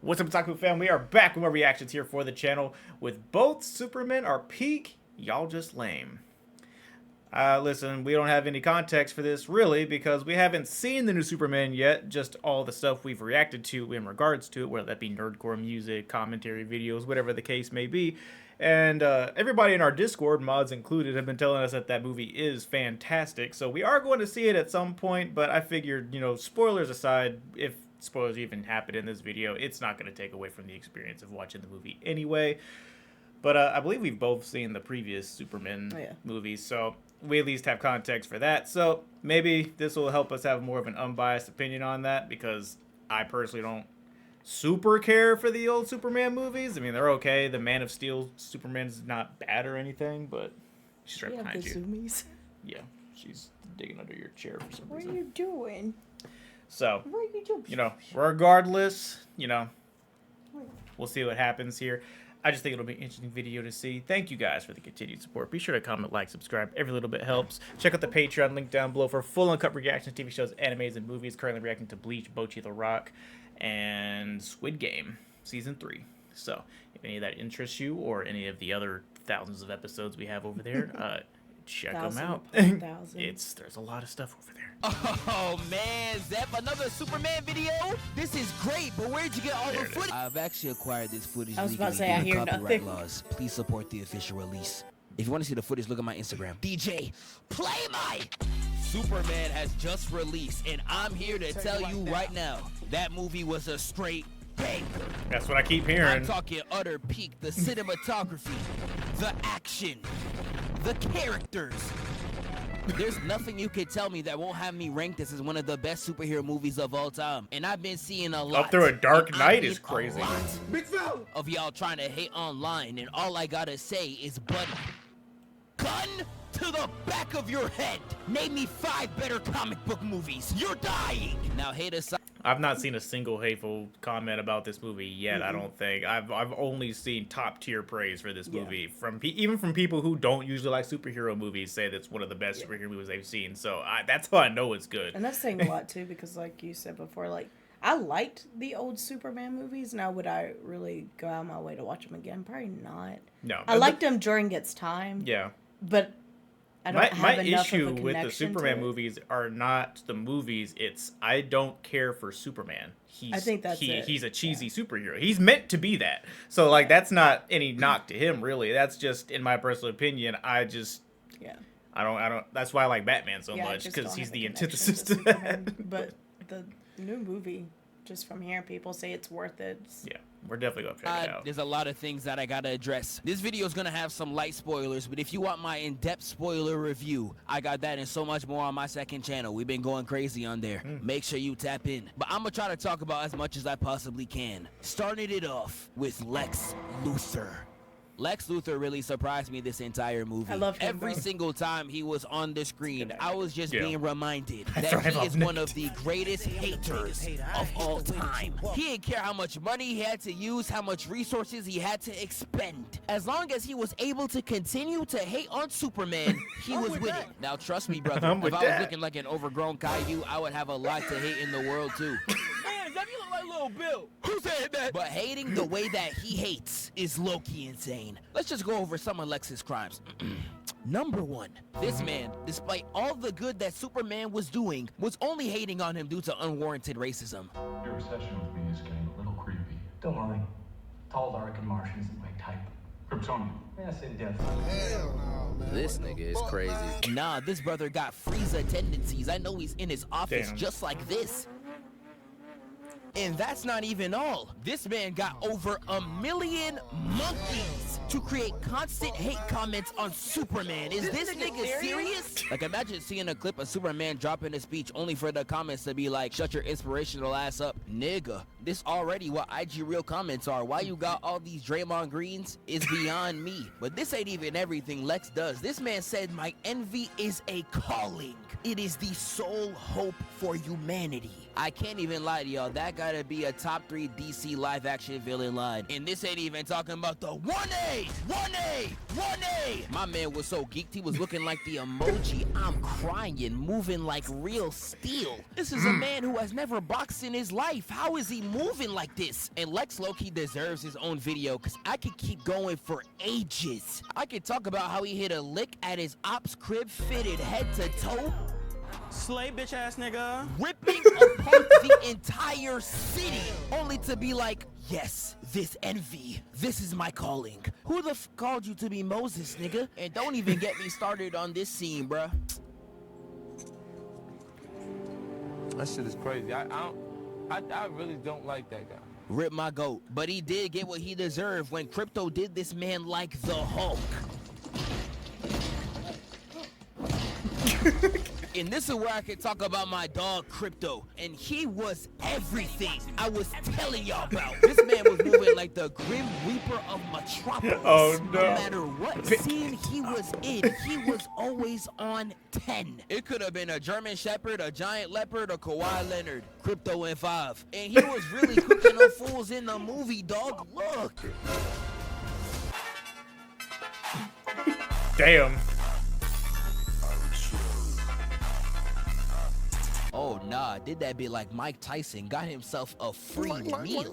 What's up, Otaku fam? We are back with more reactions here for the channel with Both Supermen Are Peak, Y'all Just Lame. Listen, we don't have any context for this, really, because we haven't seen the new Superman yet, just all the stuff we've reacted to in regards to it, whether that be nerdcore music, commentary videos, whatever the case may be. And everybody in our Discord, mods included, have been telling us that that movie is fantastic, so we are going to see it at some point, but I figured, you know, spoilers aside, if spoilers even happen in this video, it's not going to take away from the experience of watching the movie anyway. But I believe we've both seen the previous Superman movies, so we at least have context for that. So maybe this will help us have more of an unbiased opinion on that, because I personally don't super care for the old Superman movies. I mean, they're okay. The Man of Steel Superman's not bad or anything, but she's right behind you. Zoomies. Yeah, she's digging under your chair for some reason. What are you doing? So, what are you doing? You know, regardless, you know, we'll see what happens here. I just think it'll be an interesting video to see. Thank you guys for the continued support. Be sure to comment, like, subscribe. Every little bit helps. Check out the Patreon link down below for full uncut reactions to TV shows, animes, and movies. Currently reacting to Bleach, Bocchi the Rock, and Squid Game Season 3. So, if any of that interests you, or any of the other thousands of episodes we have over there, check them out. There's a lot of stuff over there. Oh man, Zeph, another Superman video? This is great, but where'd you get all the footage? I've actually acquired this footage I was about to legally say, I due hear to copyright nothing. laws. Please support the official release. If you want to see the footage, look at my Instagram. DJ, play my Superman has just released, and I'm here to tell you right now, that movie was a straight banger. That's what I keep hearing. I'm talking utter peak, the cinematography, the action, the characters. There's nothing you could tell me that won't have me rank this as one of the best superhero movies of all time. And I've been seeing a lot. Up Through a Dark Knight is crazy. Big fella of y'all trying to hate online, and all I gotta say is, buddy, gun to the back of your head. Name me 5 better comic book movies. You're dying. Now, hate aside. I've not seen a single hateful comment about this movie yet. I don't think. I've only seen top tier praise for this movie from even from people who don't usually like superhero movies. Say that's one of the best superhero movies they've seen. So that's how I know it's good. And that's saying a lot too, because like you said before, like I liked the old Superman movies. Now would I really go out of my way to watch them again? Probably not. No, I liked them during its time. Yeah, but I don't have my enough issue of a with the connection Superman to it. movies are not the movies. It's I don't care for Superman. I think that's it. He's a cheesy superhero. He's meant to be that. So like that's not any knock to him really. That's just in my personal opinion. I just I don't. That's why I like Batman so much, because he's the antithesis to that. But the new movie, just from hearing people say it's worth it. Yeah, we're definitely gonna check it out. There's a lot of things that I gotta address. This video is gonna have some light spoilers, but if you want my in-depth spoiler review, I got that and so much more on my second channel. We've been going crazy on there. Make sure you tap in. But I'm gonna try to talk about as much as I possibly can. Starting it off with Lex Luthor. Lex Luthor really surprised me this entire movie. I love him. Every single time he was on the screen, I was just being reminded I that he love is one of the greatest haters of all time. He didn't care how much money he had to use, how much resources he had to expend. As long as he was able to continue to hate on Superman, he was with it. Now trust me, brother, if I was looking like an overgrown Caillou, I would have a lot to hate in the world too. Man, Zeb, you look like Little Bill. Who said that? But hating the way that he hates is low-key insane. Let's just go over some of Lex's crimes. Number 1, this man, despite all the good that Superman was doing, was only hating on him due to unwarranted racism. Your obsession with me is getting a little creepy. Don't worry. Tall, dark, and Martian isn't my type. Kryptonian. Yes, it does. This nigga is crazy. Nah, this brother got Frieza tendencies. I know he's in his office just like this. And that's not even all. This man got over 1 million monkeys to create constant hate comments on Superman. Is this nigga serious? Like, imagine seeing a clip of Superman dropping a speech only for the comments to be like, shut your inspirational ass up. Nigga, this already what IG real comments are. Why you got all these Draymond Greens is beyond me. But this ain't even everything Lex does. This man said, my envy is a calling. It is the sole hope for humanity. I can't even lie to y'all, that gotta be a top 3 DC live action villain line. And this ain't even talking about the 1A, 1A, 1A. My man was so geeked, he was looking like the emoji I'm crying, moving like real steel. This is a man who has never boxed in his life. How is he moving like this. And Lex low-key deserves his own video, because I could keep going for ages. I could talk about how he hit a lick at his ops crib fitted head to toe. Slay, bitch ass nigga. Ripping apart the entire city, only to be like, yes, this envy, this is my calling. Who the f called you to be Moses, nigga? And don't even get me started on this scene, bruh. That shit is crazy. I really don't like that guy. Rip my goat, but he did get what he deserved when Krypto did this man like the Hulk. And this is where I can talk about my dog Krypto, and he was everything I was telling y'all about. This man was moving like the Grim Reaper of Metropolis. Oh no. No matter what scene he was in, he was always on 10. It could have been a German Shepherd, a giant leopard, or Kawhi Leonard. Krypto in 5. And he was really cooking up fools in the movie, dog. Look. Damn. Oh nah, did that bit like Mike Tyson, got himself a free meal.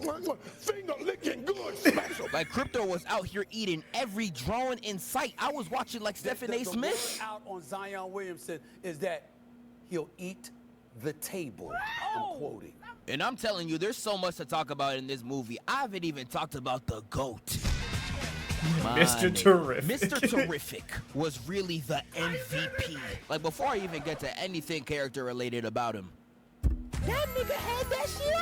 Finger licking good special. Like Krypto was out here eating every drone in sight. I was watching like Stephen A. Smith. The word out on Zion Williamson is that he'll eat the table. I'm quoting. And I'm telling you, there's so much to talk about in this movie. I haven't even talked about the GOAT. Mr. Terrific. Mr. Terrific was really the MVP. Like, before I even get to anything character related about him, that nigga had that shit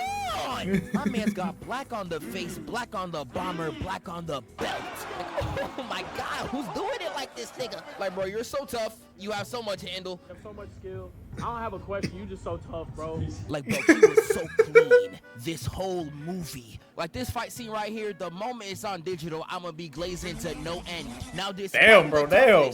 on. My man's got black on the face, black on the bomber, black on the belt. Like, oh my God, who's doing it like this nigga? Like, bro, you're so tough. You have so much handle. You have so much skill. I don't have a question. You just so tough, bro. Like, bro, he was so clean this whole movie. Like, this fight scene right here, the moment it's on digital, I'm gonna be glazing to no end. Now this damn, bro, damn.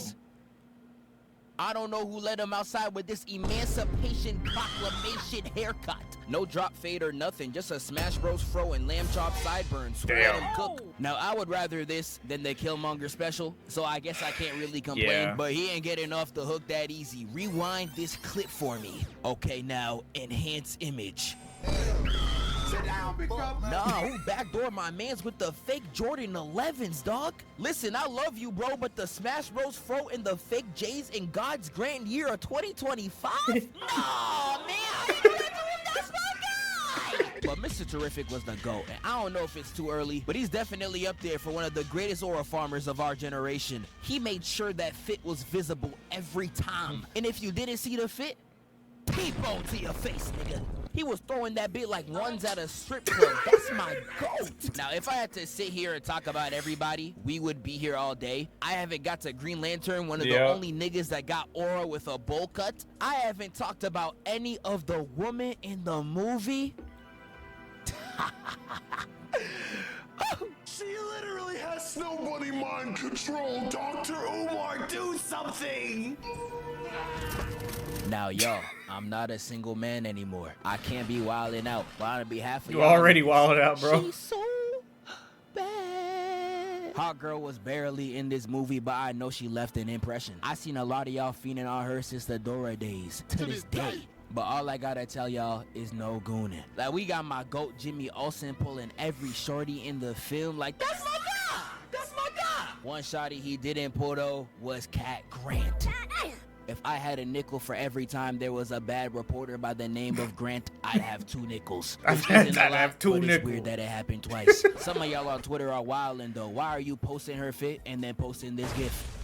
I don't know who let him outside with this Emancipation Proclamation haircut. No drop fade or nothing, just a Smash Bros fro and lamb chop sideburns. Let him cook. Now, I would rather this than the Killmonger special, so I guess I can't really complain. Yeah. But he ain't getting off the hook that easy. Rewind this clip for me. Okay, now, enhance image. Sit down, big brother. Nah, who backdoor my mans with the fake Jordan 11s, dog? Listen, I love you, bro, but the Smash Bros fro and the fake J's in God's grand year of 2025? Nah, man, that's my guy! But Mr. Terrific was the GOAT, and I don't know if it's too early, but he's definitely up there for one of the greatest aura farmers of our generation. He made sure that fit was visible every time. And if you didn't see the fit, T-bone to your face, nigga. He was throwing that bit like ones at a strip club. That's my GOAT. Now, if I had to sit here and talk about everybody, we would be here all day. I haven't got to Green Lantern, one of the only niggas that got aura with a bowl cut. I haven't talked about any of the women in the movie. She literally has nobody mind control. Dr. Umar, do something. Now, y'all, I'm not a single man anymore. I can't be wilding out. Why be half of You y'all? already wilded out, bro. She's so bad. Hot Girl was barely in this movie, but I know she left an impression. I seen a lot of y'all fiending on her since the Dora days to this day. But all I gotta tell y'all is no gooning. Like, we got my GOAT Jimmy Olsen pulling every shorty in the film like, that's my guy! That's my guy! One shorty he didn't pull though was Cat Grant. If I had a nickel for every time there was a bad reporter by the name of Grant, I'd have 2 nickels. I'd have 2 but nickels. It's weird that it happened twice. Some of y'all on Twitter are wildin' though. Why are you posting her fit and then posting this gif?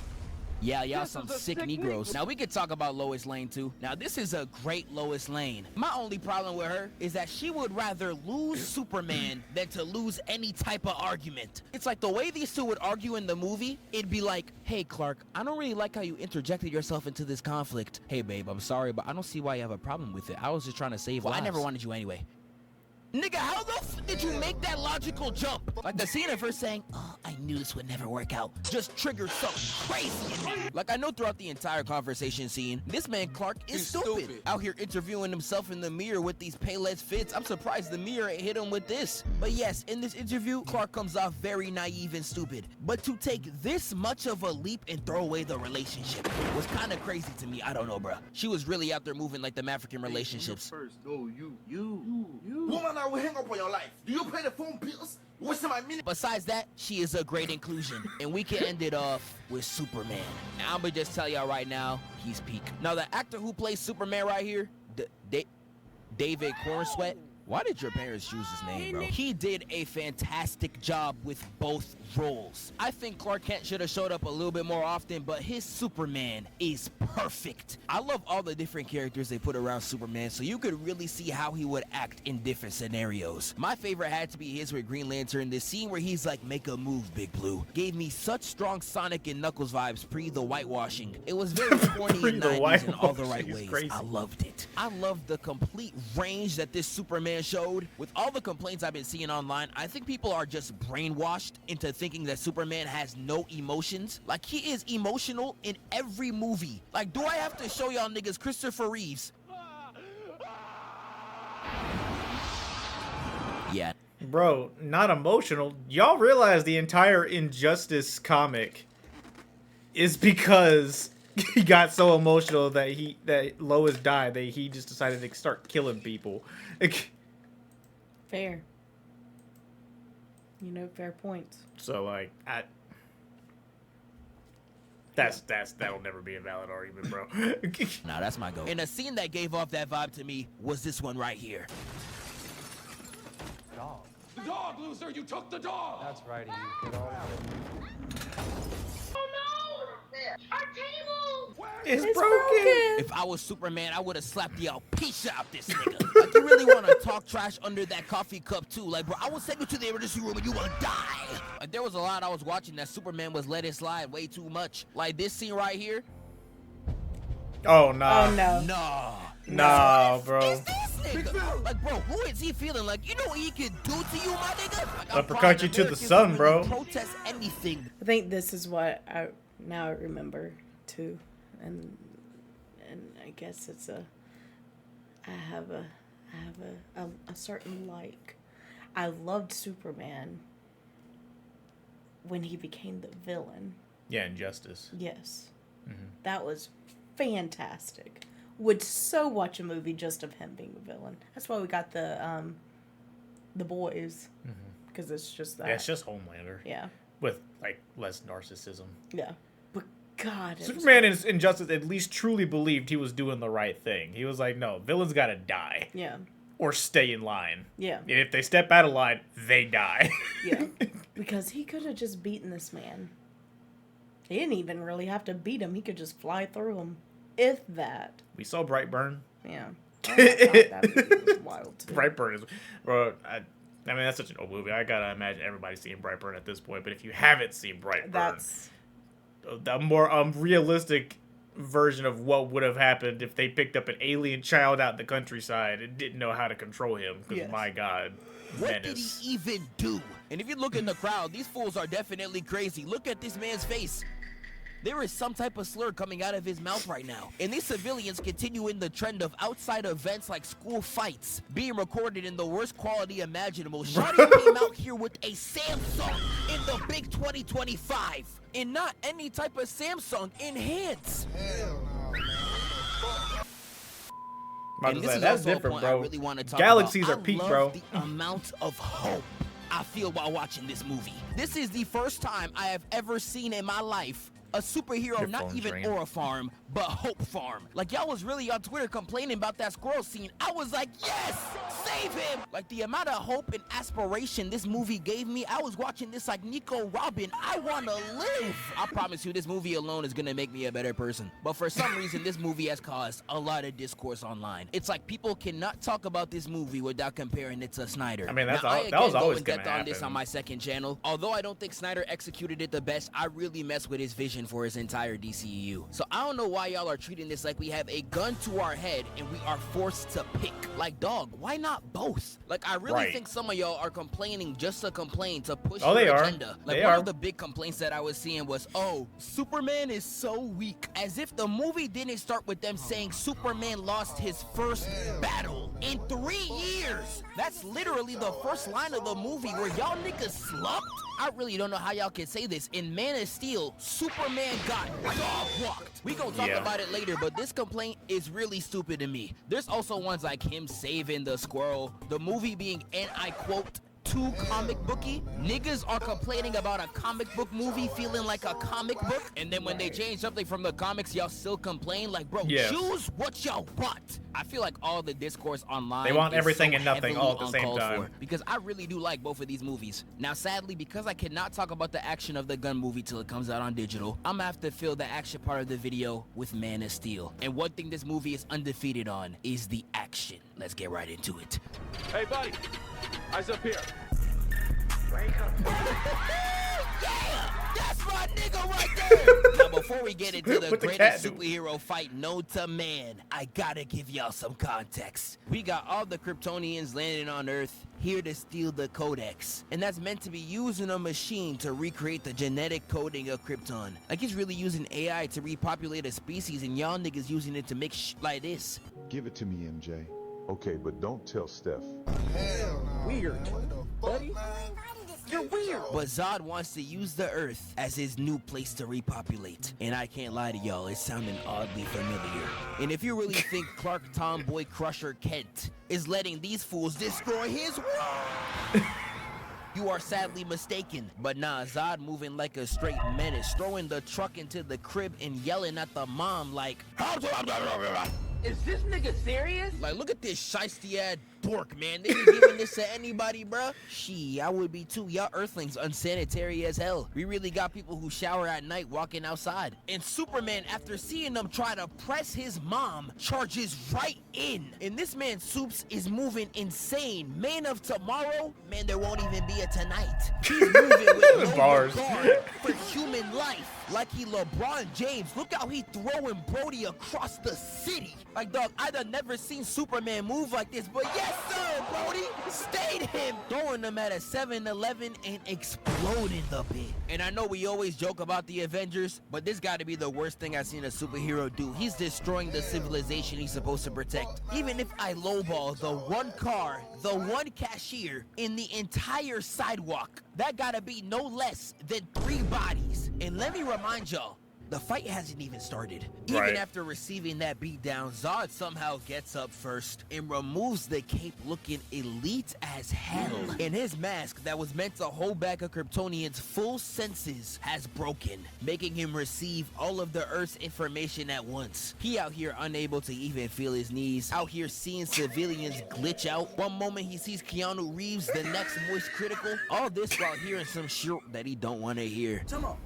Yeah, y'all some sick Negroes. Now, we could talk about Lois Lane, too. Now, this is a great Lois Lane. My only problem with her is that she would rather lose Superman than to lose any type of argument. It's like the way these two would argue in the movie, it'd be like, hey, Clark, I don't really like how you interjected yourself into this conflict. Hey, babe, I'm sorry, but I don't see why you have a problem with it. I was just trying to save lives. I never wanted you anyway. Nigga, how the f did you make that logical jump? Like the scene of her saying, oh, I knew this would never work out. Just triggered something crazy in me. Like, I know throughout the entire conversation scene, this man Clark is stupid. Out here interviewing himself in the mirror with these Payless fits. I'm surprised the mirror ain't hit him with this. But yes, in this interview, Clark comes off very naive and stupid. But to take this much of a leap and throw away the relationship was kind of crazy to me. I don't know, bro. She was really out there moving like them African relationships. First, no, you. Woman, I will hang up on your life. Do you pay the phone bills? Wasting my minute. Besides that, she is a great inclusion. And we can end it off with Superman. And I'm gonna just tell y'all right now, he's peak. Now, the actor who plays Superman right here, David Cornsweet. Why did your parents choose his name, bro? He did a fantastic job with both roles. I think Clark Kent should have showed up a little bit more often, but his Superman is perfect. I love all the different characters they put around Superman, so you could really see how he would act in different scenarios. My favorite had to be his with Green Lantern. The scene where he's like, make a move, Big Blue, gave me such strong Sonic and Knuckles vibes pre the whitewashing. It was very corny and 90s in all the right ways. Crazy. I loved it. I loved the complete range that this Superman showed. With all the complaints I've been seeing online, I think people are just brainwashed into thinking that Superman has no emotions. Like, he is emotional in every movie. Like, do I have to show y'all niggas Christopher Reeves? Yeah. Bro, not emotional. Y'all realize the entire Injustice comic is because he got so emotional that Lois died that he just decided to start killing people. Fair. You know, fair points. So like, that'll never be a valid argument, bro. Nah, that's my goal. And a scene that gave off that vibe to me was this one right here. Dog. The dog, loser! You took the dog! That's right, you get all that. Our table! It's broken. If I was Superman, I would have slapped the alopecia out this nigga. Like, you really want to talk trash under that coffee cup too? Like, bro, I will send you to the emergency room and you will die. Like, there was a lot I was watching that Superman was letting slide way too much. Like this scene right here. Oh no. Oh no. No, bro. Is this nigga? Like, bro, who is he feeling? Like, you know what he could do to you, my nigga? Like, Uppercut you to the sun, bro. Protest anything. I think this is what I remember too, and I guess it's I have a certain like. I loved Superman when he became the villain. Yeah, Injustice. Yes, Mm-hmm. that was fantastic. Would so watch a movie just of him being a villain. That's why we got the boys, because it's just that. Yeah, it's just Homelander. Yeah. With like less narcissism. Yeah. But God, Superman in Injustice at least truly believed he was doing the right thing. He was like, no, villains gotta die. Yeah. Or stay in line. Yeah. And if they step out of line, they die. Yeah. Because he could have just beaten this man. He didn't even really have to beat him. He could just fly through him. If that. We saw Brightburn. Yeah. Oh my God, that movie was wild too. Brightburn is, bro. I mean, that's such an old movie. I gotta imagine everybody's seen Brightburn at this point. But if you haven't seen Brightburn, That's the more realistic version of what would have happened if they picked up an alien child out in the countryside and didn't know how to control him. Because Yes. my God, What menace. did he even do? And if you look in the crowd, these fools are definitely crazy. Look at this man's face. There is some type of slur coming out of his mouth right now. And these civilians continue in the trend of outside events like school fights being recorded in the worst quality imaginable. Shawty came out here with a Samsung in the big 2025. And not any type of Samsung enhance. And this is That's also a different, point bro. I really want to talk Galaxies about. are peak, I bro. love the amount of hope I feel while watching this movie. This is the first time I have ever seen in my life a superhero, Your not phone's even ringing. Aura Farm, but Hope Farm. Like, y'all was really on Twitter complaining about that squirrel scene. I was like, yes, save him. Like, the amount of hope and aspiration this movie gave me, I was watching this like Nico Robin. I want to live. I promise you, this movie alone is going to make me a better person. But for some reason, this movie has caused a lot of discourse online. It's like people cannot talk about this movie without comparing it to Snyder. I mean, that's Now, all- I that was again go always in gonna depth on this happen. on my second channel. Although I don't think Snyder executed it the best, I really mess with his vision for his entire DCEU. So I don't know why y'all are treating this like we have a gun to our head and we are forced to pick. Like, dog, why not both? Like, I really Right. think some of y'all y'all are complaining just to complain, to push Oh, they your are. agenda. Like They one are. of the big complaints that I was seeing was, oh, Superman is so weak. As if the movie didn't start with them saying Superman lost his first battle in 3 years. That's literally the first line of the movie where y'all niggas slumped. I really don't know how y'all can say this. In Man of Steel, Superman got dog walked. We gonna talk about it later, but this complaint is really stupid to me. There's also ones like him saving the squirrel, the movie being, and I quote, too comic booky. Niggas are complaining about a comic book movie feeling like a comic book, and then when they change something from the comics, y'all still complain. Like, bro, choose what y'all want. I feel like all the discourse online, they want everything so and nothing all at the same time. for, because I really do like both of these movies. Now, sadly, because I cannot talk about the action of the gun movie till it comes out on digital, I'm gonna have to fill the action part of the video with Man of Steel. And one thing this movie is undefeated on is the action. Let's get right into it. Hey, buddy. Eyes up here. Yeah! That's my nigga right there! Now, before we get into the greatest superhero fight known to man, I gotta give y'all some context. We got all the Kryptonians landing on Earth, here to steal the Codex. And that's meant to be using a machine to recreate the genetic coding of Krypton. Like he's really using AI to repopulate a species, and y'all niggas using it to make shit like this. Give it to me, MJ. Okay, but don't tell Steph. Weird. Buddy? You're weird. But Zod wants to use the Earth as his new place to repopulate. And I can't lie to y'all, it's sounding oddly familiar. And if you really think Clark Tomboy Crusher Kent is letting these fools destroy his world, you are sadly mistaken. But nah, Zod moving like a straight menace, throwing the truck into the crib and yelling at the mom like, is this nigga serious? Like, look at this shiesty-ass dork, man. They be giving this to anybody, bruh. She, I would be too. Y'all Earthlings unsanitary as hell. We really got people who shower at night walking outside. And Superman, after seeing them try to press his mom, charges right in. And this man, Soups, is moving insane. Man of tomorrow, man, there won't even be a tonight. He's moving with no regard for human life. Like he LeBron James. Look how he throwing Brody across the city. Like, dog, I'd have never seen Superman move like this, but yes, sir, Brody, stayed him. Throwing them at a 7-Eleven and exploding the pit. And I know we always joke about the Avengers, but this got to be the worst thing I've seen a superhero do. He's destroying the civilization he's supposed to protect. Even if I lowball the one car, the one cashier in the entire sidewalk, that gotta be no less than 3 bodies. And let me remind y'all, the fight hasn't even started. Even after receiving that beatdown, Zod somehow gets up first and removes the cape looking elite as hell. And his mask that was meant to hold back a Kryptonian's full senses has broken, making him receive all of the Earth's information at once. He out here unable to even feel his knees, out here seeing civilians glitch out. One moment he sees Keanu Reeves, the next Moist Critical. All this while hearing some shit that he don't want to hear. Come on.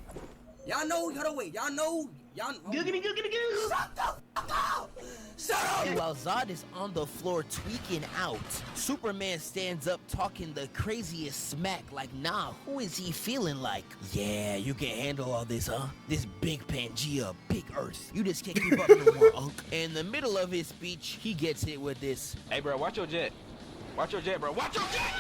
Y'all know, hold on, wait. Y'all know. Shut the fuck up. Shut up. And while Zod is on the floor tweaking out, Superman stands up talking the craziest smack like, nah, who is he feeling like? Yeah, you can handle all this, huh? This big Pangea, big Earth. You just can't keep up no more, Unc. In the middle of his speech, he gets hit with this. Hey, bro, watch your jet. Watch your jet, bro. Watch your jet!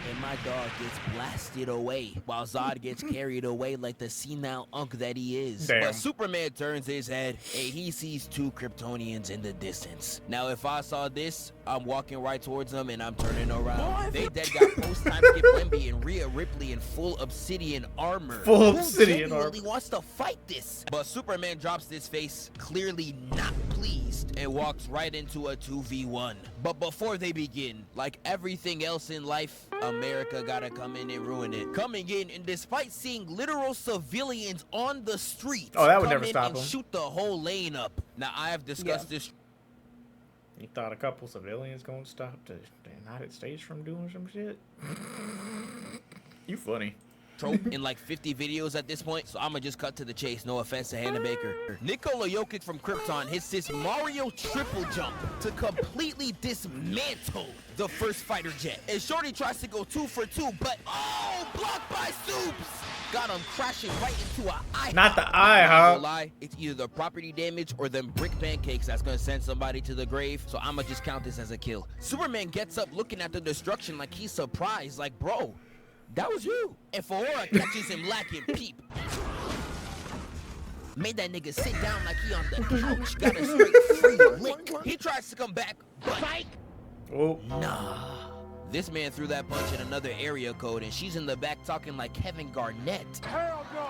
And my dog gets blasted away, while Zod gets carried away like the senile unk that he is. Damn. But Superman turns his head, and he sees 2 Kryptonians in the distance. Now, if I saw this, I'm walking right towards them, and I'm turning around. They dead got post-time Skip Wemby and Rhea Ripley in full obsidian armor. Full obsidian armor. Who genuinely wants to fight this? But Superman drops his face, clearly not pleased, and walks right into a 2v1. But before they begin, like everything else in life, America gotta come in and ruin it. Coming in, and despite seeing literal civilians on the street, oh, that would never stop and him. Shoot the whole lane up. Now, I have discussed this. You thought a couple civilians gonna stop the United States from doing some shit? You funny. trope in like 50 videos at this point, so I'ma just cut to the chase. No offense to Hannah Baker. Nikola Jokic from Krypton hits this Mario triple jump to completely dismantle the first fighter jet. And Shorty tries to go 2 for 2, but oh, blocked by Soups. Got him crashing right into an eye. Not the eye, huh? Lie, it's either the property damage or them brick pancakes that's gonna send somebody to the grave. So I'ma just count this as a kill. Superman gets up looking at the destruction like he's surprised, like, bro, that was you. And Fahora catches him lacking peep. Made that nigga sit down like he on the couch. Got a straight free lick. He tries to come back, but Oh. nah. This man threw that punch in another area code, and she's in the back talking like Kevin Garnett. Hell no.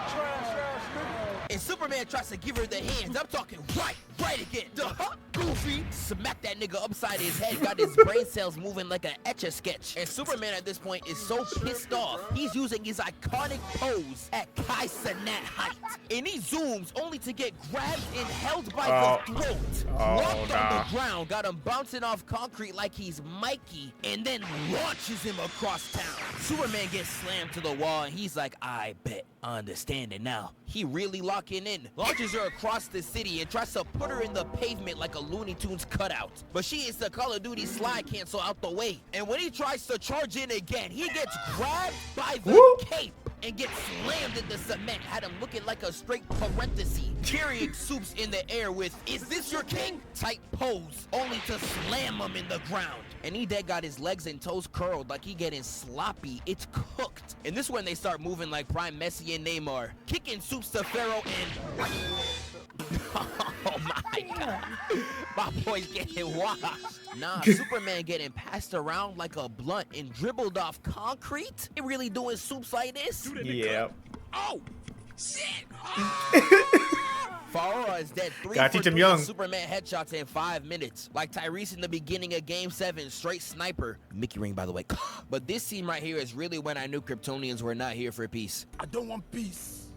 Trash ass nigga. And Superman tries to give her the hands. I'm talking right again. Duh, goofy. Smack that nigga upside his head. Got his brain cells moving like an Etch-a-Sketch. And Superman at this point is so pissed off, he's using his iconic pose at Kai Cenat height. And he zooms only to get grabbed and held by the throat. Locked on the ground, got him bouncing off concrete like he's Mikey, and then launches him across town. Superman gets slammed to the wall, and he's like, I bet. I understand it now. He really locking in. Launches her across the city and tries to put her in the pavement like a Looney Tunes cutout. But she is the Call of Duty slide cancel out the way. And when he tries to charge in again, he gets grabbed by the cape and gets slammed in the cement. Had him looking like a straight parenthesis. Carrying Soups in the air with, is this your king? Tight pose, only to slam him in the ground. And he dead got his legs and toes curled like he getting sloppy. It's cooked. And this is when they start moving like Prime Messi and Neymar. Kicking Soups to Pharaoh and... oh my God. My boy's getting washed. Nah, Superman getting passed around like a blunt and dribbled off concrete? They really doing Soups like this? Yeah. Oh, shit. Fahora is dead. 3 Gotta for teach him 3 young. Superman headshots in 5 minutes. Like Tyrese in the beginning of Game 7, straight sniper. Mickey ring, by the way. But this scene right here is really when I knew Kryptonians were not here for peace. I don't want peace.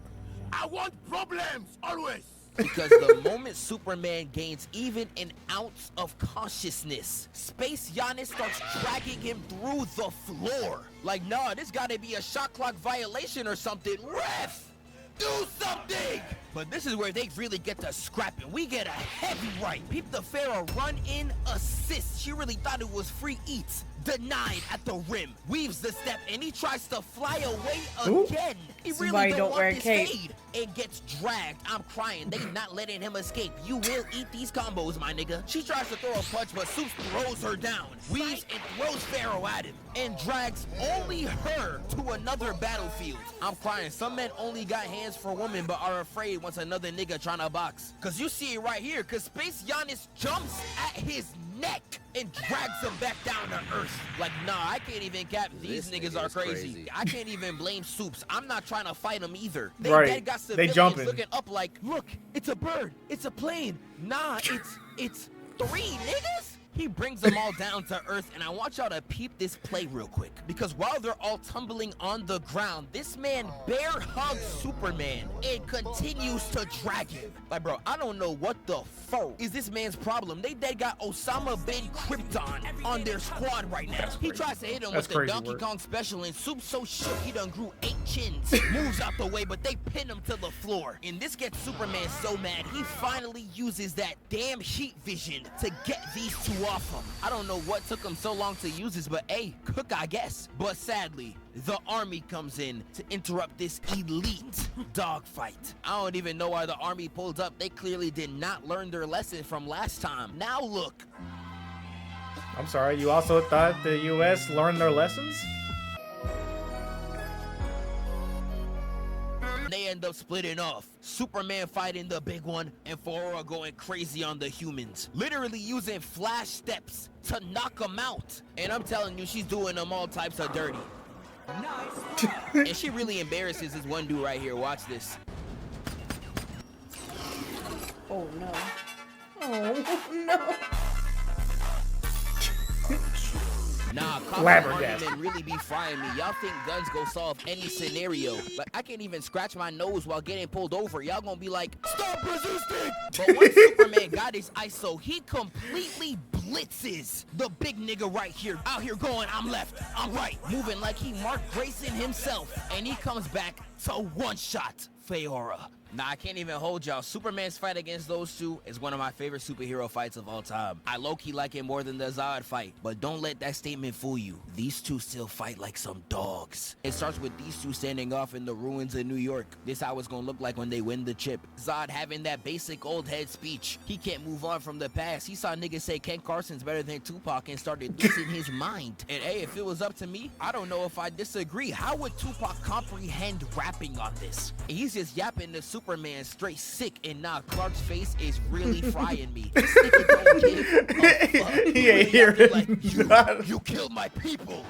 I want problems, always. Because the moment Superman gains even an ounce of consciousness, Space Giannis starts dragging him through the floor. Like, nah, this gotta be a shot clock violation or something. Ref! Do something! But this is where they really get to scrapping. We get a heavy right. Peep the Pharaoh run in, assist. She really thought it was free eats. Denied at the rim. Weaves the step and he tries to fly away again. He really don't want this fade. And gets dragged. I'm crying. They not letting him escape. You will eat these combos, my nigga. She tries to throw a punch, but Soups throws her down. Weaves and throws Pharaoh at him. And drags only her to another battlefield. I'm crying. Some men only got hands for women, but are afraid once another nigga trying to box. Cause you see it right here. Cause Space Giannis jumps at his neck and drags him back down to earth. Like, nah, I can't even cap. These niggas are crazy. I can't even blame Soups. I'm not trying to fight him either. They got civilians looking up like, look, it's a bird, it's a plane. Nah, it's 3 niggas. He brings them all down to earth, and I want y'all to peep this play real quick. Because while they're all tumbling on the ground, this man bear hugs Superman and continues to drag him. Like, bro, I don't know what the fuck is this man's problem. They dead got Osama bin Krypton on their squad right now. He tries to hit him with the Donkey Kong special, and Soups so shook he done grew 8 chins. Moves out the way, but they pin him to the floor. And this gets Superman so mad, he finally uses that damn heat vision to get these two off him. I don't know what took him so long to use this, but hey, cook, I guess. But sadly, the army comes in to interrupt this elite dogfight. I don't even know why the army pulled up. They clearly did not learn their lesson from last time. Now look. I'm sorry, you also thought the US learned their lessons? They end up splitting off. Superman fighting the big one, and Fahora going crazy on the humans. Literally using flash steps to knock them out. And I'm telling you, she's doing them all types of dirty. Nice. And she really embarrasses this one dude right here. Watch this. Oh no. Oh no. Nah, cops and Flabbergasted. men really be frying me. Y'all think guns go solve any scenario. Like, I can't even scratch my nose while getting pulled over. Y'all gonna be like, stop resisting! But once Superman got his ISO, he completely blitzes the big nigga right here. Out here going, I'm left, I'm right. Moving like he Mark Grayson himself. And he comes back to one-shot Feora. Nah, I can't even hold y'all. Superman's fight against those two is one of my favorite superhero fights of all time. I low-key like it more than the Zod fight, but don't let that statement fool you. These two still fight like some dogs. It starts with these two standing off in the ruins of New York. This how it's gonna look like when they win the chip. Zod having that basic old head speech. He can't move on from the past. He saw niggas say Ken Carson's better than Tupac and started losing his mind. And hey, if it was up to me, I don't know if I disagree. How would Tupac comprehend rapping on this? He's just yapping to Superman straight sick, and nah, Clark's face is really frying me. This nigga don't give a fuck. He ain't hearing like, you killed my people.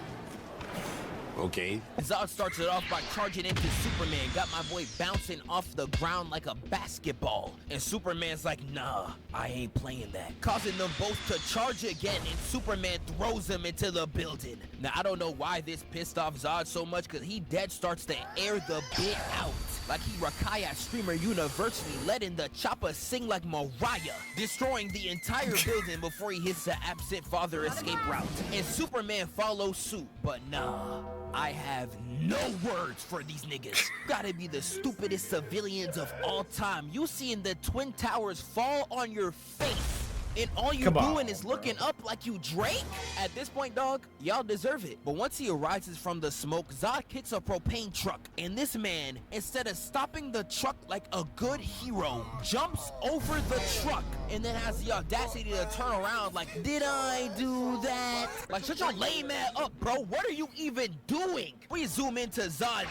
Okay. Zod starts it off by charging into Superman, got my boy bouncing off the ground like a basketball. And Superman's like, nah, I ain't playing that. Causing them both to charge again, and Superman throws him into the building. Now, I don't know why this pissed off Zod so much, because he dead starts to air the bit out. Like he Rakaya Streamer University, letting the chopper sing like Mariah, destroying the entire building before he hits the absent father escape route. And Superman follows suit, but nah, I have no words for these niggas. Gotta be the stupidest civilians of all time. You seeing the Twin Towers fall on your face, and all you doing is looking up like you Drake? At this point, dog, y'all deserve it. But once he arises from the smoke, Zod hits a propane truck, and this man, instead of stopping the truck like a good hero, jumps over the truck and then has the audacity to turn around like, did I do that? Like, shut your lame ass up, bro. What are you even doing? We zoom into Zod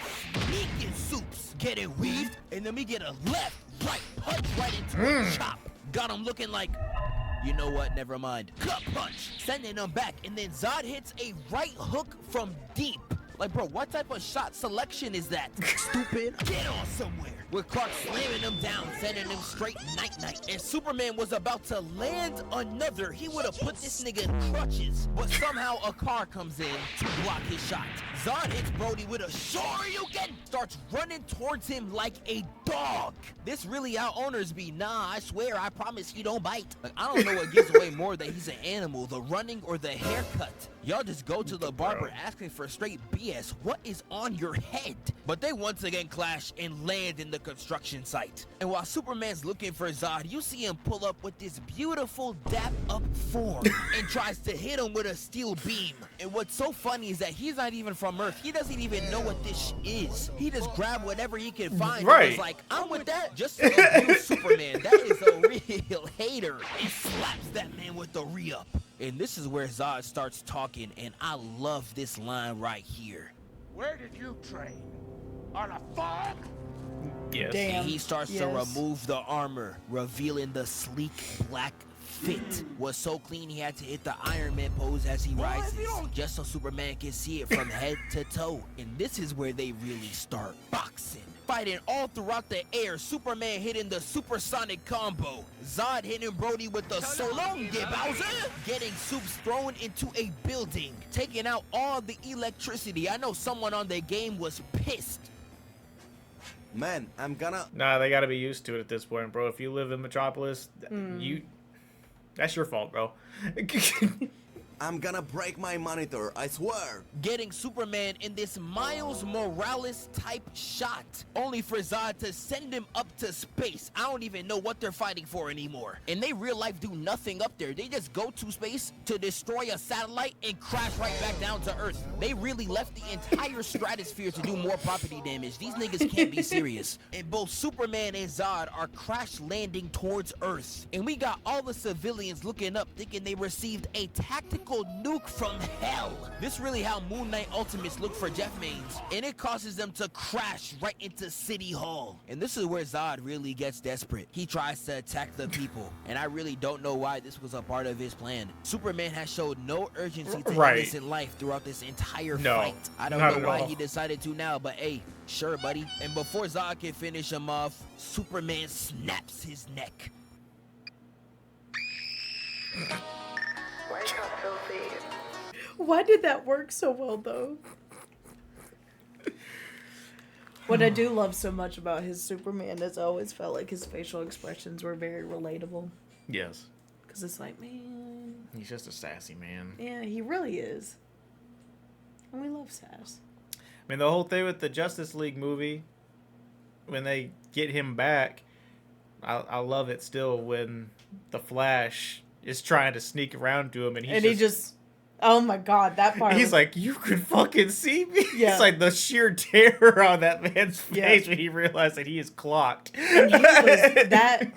sneaking soups, getting weaved, and then we get a left, right punch right into a chop. Got him looking like, you know what, never mind. Gut punch, sending him back, and then Zod hits a right hook from deep. Like, bro, what type of shot selection is that? Stupid. Get on somewhere. With Clark slamming him down, sending him straight night-night. And Superman was about to land another. He would have put this nigga in crutches. But somehow a car comes in to block his shot. Zod hits Brody with a Shoryuken. Starts running towards him like a dog. This really how owners be. Nah, I swear, I promise he don't bite. Like, I don't know what gives away more that he's an animal, the running or the haircut. Y'all just go to the barber asking for straight BS. What is on your head? But they once again clash and land in the construction site. And while Superman's looking for Zod, you see him pull up with this beautiful dap up form and tries to hit him with a steel beam. And what's so funny is that he's not even from Earth. He doesn't even know what this is. He just grabbed whatever he can find and was like, I'm with that. Just to abuse Superman. That is a real hater. And slaps that man with the re-up. And this is where Zod starts talking, and I love this line right here. Where did you train? On a farm? Yes. Damn. And he starts to remove the armor, revealing the sleek black fit. Was so clean he had to hit the Iron Man pose as he rises, just so Superman can see it from head to toe. And this is where they really start boxing. Fighting all throughout the air, Superman hitting the supersonic combo, Zod hitting Brody with the so long, Bowser, getting soups thrown into a building, taking out all the electricity. I know someone on the game was pissed. Man, I'm gonna... Nah, they gotta be used to it at this point, bro. If you live in Metropolis, that's your fault, bro. I'm gonna break my monitor, I swear. Getting Superman in this Miles Morales type shot, only for Zod to send him up to space. I don't even know what they're fighting for anymore. And they real life do nothing up there. They just go to space to destroy a satellite and crash right back down to Earth. They really left the entire stratosphere to do more property damage. These niggas can't be serious. And both Superman and Zod are crash landing towards Earth. And we got all the civilians looking up thinking they received a tactical nuke from hell. This really how Moon Knight Ultimates look for Jeff Mains, and it causes them to crash right into City Hall. And this is where Zod really gets desperate. He tries to attack the people, and I really don't know why this was a part of his plan. Superman has showed no urgency to innocent life throughout this entire fight. I don't know why he decided to now, but hey, sure, buddy. And before Zod can finish him off, Superman snaps his neck. Wake up, filthy. Why did that work so well, though? What I do love so much about his Superman is I always felt like his facial expressions were very relatable. Yes. Because it's like, man. He's just a sassy man. Yeah, he really is. And we love sass. I mean, the whole thing with the Justice League movie, when they get him back, I love it still when the Flash is trying to sneak around to him, and he just oh my god, that part. He's like, you could fucking see me. Yeah. It's like the sheer terror on that man's face Yeah. when he realized that he is clocked. And he was, that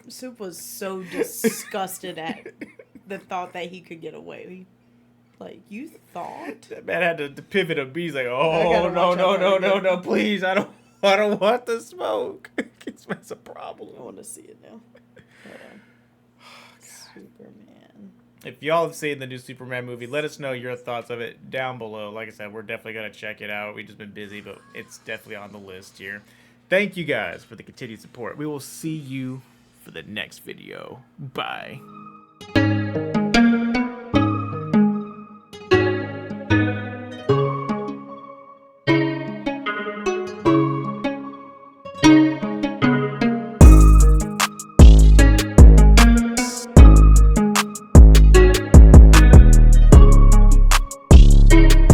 Soup was so disgusted at the thought that he could get away. Like, you thought? That man had to pivot a beat. He's like, I oh gotta watch out for it. no, please, I don't want the smoke. It's a problem. I want to see it now. Hold on. Superman. If y'all have seen the new Superman movie, let us know your thoughts of it down below. Like I said, we're definitely going to check it out. We've just been busy, but it's definitely on the list here. Thank you guys for the continued support. We will see you for the next video. Bye.